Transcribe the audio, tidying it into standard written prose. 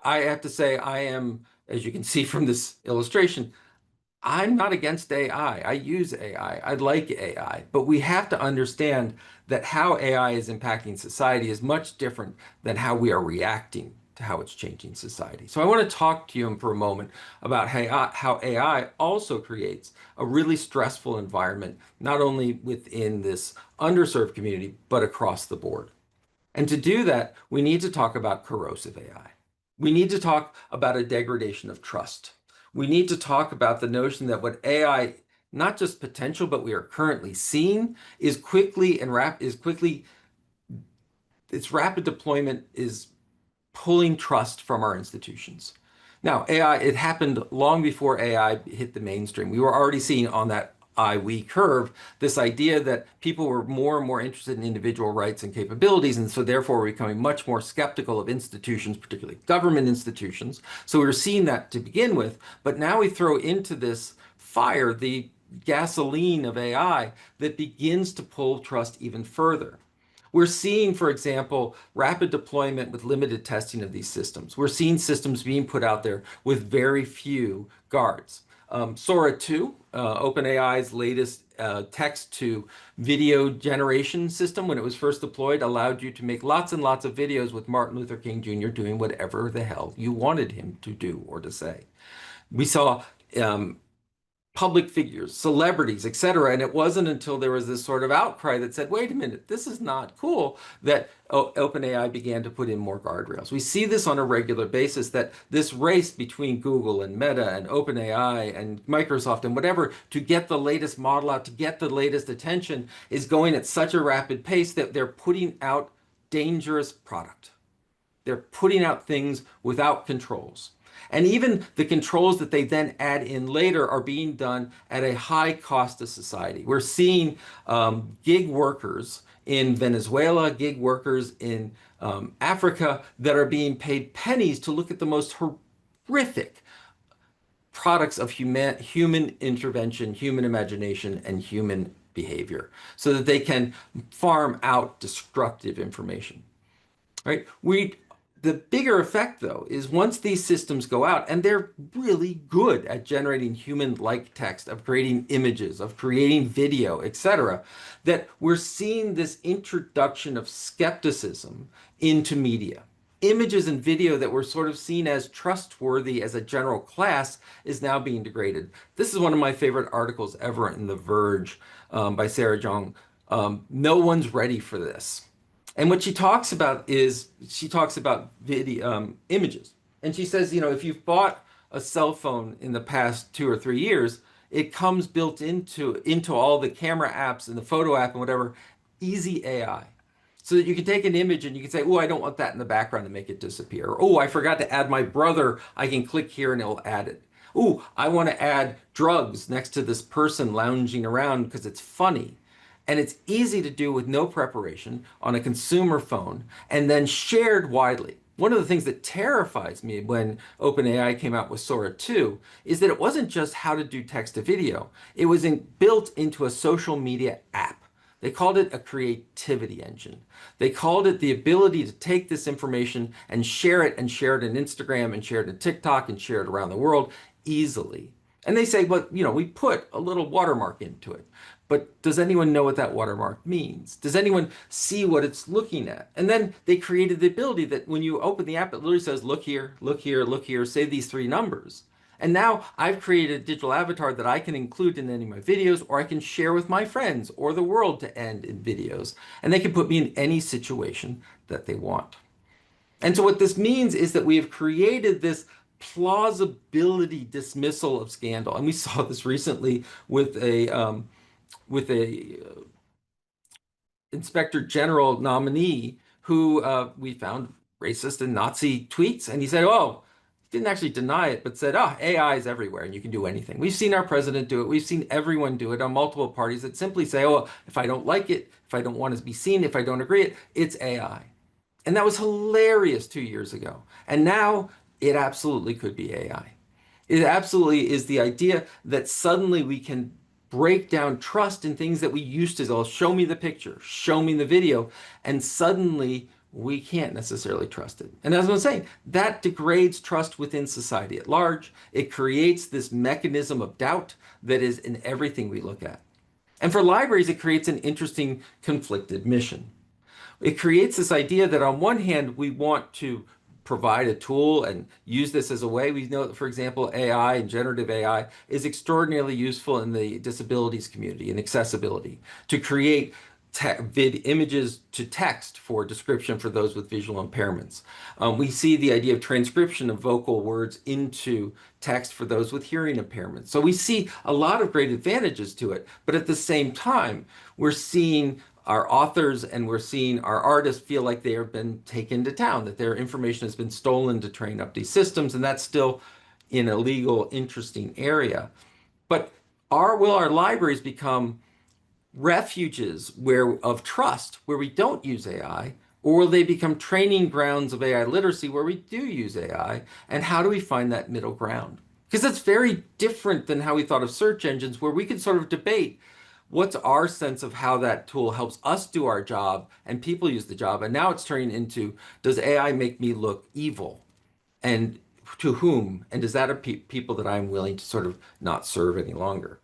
I have to say I am, as you can see from this illustration, I'm not against AI. I use AI. I like AI, but we have to understand that how AI is impacting society is much different than how we are reacting to how it's changing society. So I want to talk to you for a moment about how AI also creates a really stressful environment, not only within this underserved community, but across the board. And to do that, we need to talk about corrosive AI. We need to talk about a degradation of trust. We need to talk about the notion that what AI, not just potential, but we are currently seeing, is its rapid deployment is pulling trust from our institutions. Now, AI, it happened long before AI hit the mainstream. We were already seeing on that I-we curve this idea that people were more and more interested in individual rights and capabilities, and so therefore we're becoming much more skeptical of institutions, particularly government institutions. So we were seeing that to begin with, but now we throw into this fire the gasoline of AI that begins to pull trust even further. We're seeing, for example, rapid deployment with limited testing of these systems. We're seeing systems being put out there with very few guards. Sora 2, OpenAI's latest text-to-video generation system, when it was first deployed, allowed you to make lots and lots of videos with Martin Luther King Jr. doing whatever the hell you wanted him to do or to say. We saw public figures, celebrities, etc. And it wasn't until there was this sort of outcry that said, wait a minute, this is not cool, that OpenAI began to put in more guardrails. We see this on a regular basis, that this race between Google and Meta and OpenAI and Microsoft and whatever to get the latest model out, to get the latest attention, is going at such a rapid pace that they're putting out dangerous product. They're putting out things without controls. And even the controls that they then add in later are being done at a high cost to society. We're seeing gig workers in Venezuela, gig workers in Africa that are being paid pennies to look at the most horrific products of human intervention, human imagination, and human behavior so that they can farm out destructive information. Right? The bigger effect, though, is once these systems go out, and they're really good at generating human-like text, of creating images, of creating video, etc., that we're seeing this introduction of skepticism into media. Images and video that were sort of seen as trustworthy as a general class is now being degraded. This is one of my favorite articles ever in The Verge by Sarah Jong. No one's ready for this. And what she talks about is, she talks about video, images. And she says, you know, if you've bought a cell phone in the past 2 or 3 years, it comes built into all the camera apps and the photo app and whatever, easy AI. So that you can take an image and you can say, oh, I don't want that in the background to make it disappear. Or, oh, I forgot to add my brother. I can click here and it'll add it. Oh, I want to add drugs next to this person lounging around because it's funny. And it's easy to do with no preparation on a consumer phone and then shared widely. One of the things that terrifies me when OpenAI came out with Sora 2 is that it wasn't just how to do text to video. It was built into a social media app. They called it a creativity engine. They called it the ability to take this information and share it on Instagram and share it on TikTok and share it around the world easily. And they say, well, you know, we put a little watermark into it. But does anyone know what that watermark means? Does anyone see what it's looking at? And then they created the ability that when you open the app, it literally says, look here, look here, look here, say these 3 numbers. And now I've created a digital avatar that I can include in any of my videos, or I can share with my friends or the world to end in videos. And they can put me in any situation that they want. And so what this means is that we have created this plausibility dismissal of scandal. And we saw this recently with a inspector general nominee who we found racist and Nazi tweets. And he said, oh, didn't actually deny it, but said, oh, AI is everywhere and you can do anything. We've seen our president do it. We've seen everyone do it on multiple parties that simply say, oh, if I don't like it, if I don't want to be seen, if I don't agree, it's AI. And that was hilarious 2 years ago. And now it absolutely could be AI. It absolutely is the idea that suddenly we can break down trust in things that we used to, oh, show me the picture, show me the video, and suddenly we can't necessarily trust it. And as I was saying, that degrades trust within society at large. It creates this mechanism of doubt that is in everything we look at. And for libraries, it creates an interesting conflicted mission. It creates this idea that on one hand, we want to provide a tool and use this as a way. We know that, for example, AI and generative AI is extraordinarily useful in the disabilities community and accessibility to create images to text for description for those with visual impairments. We see the idea of transcription of vocal words into text for those with hearing impairments. So we see a lot of great advantages to it, but at the same time, we're seeing our authors and we're seeing our artists feel like they have been taken to town, that their information has been stolen to train up these systems, and that's still in a legal, interesting area. But will our libraries become refuges of trust where we don't use AI, or will they become training grounds of AI literacy where we do use AI? And how do we find that middle ground? Because it's very different than how we thought of search engines, where we could sort of debate what's our sense of how that tool helps us do our job and people use the job. And now it's turning into, does AI make me look evil? And to whom? And is that people that I'm willing to sort of not serve any longer?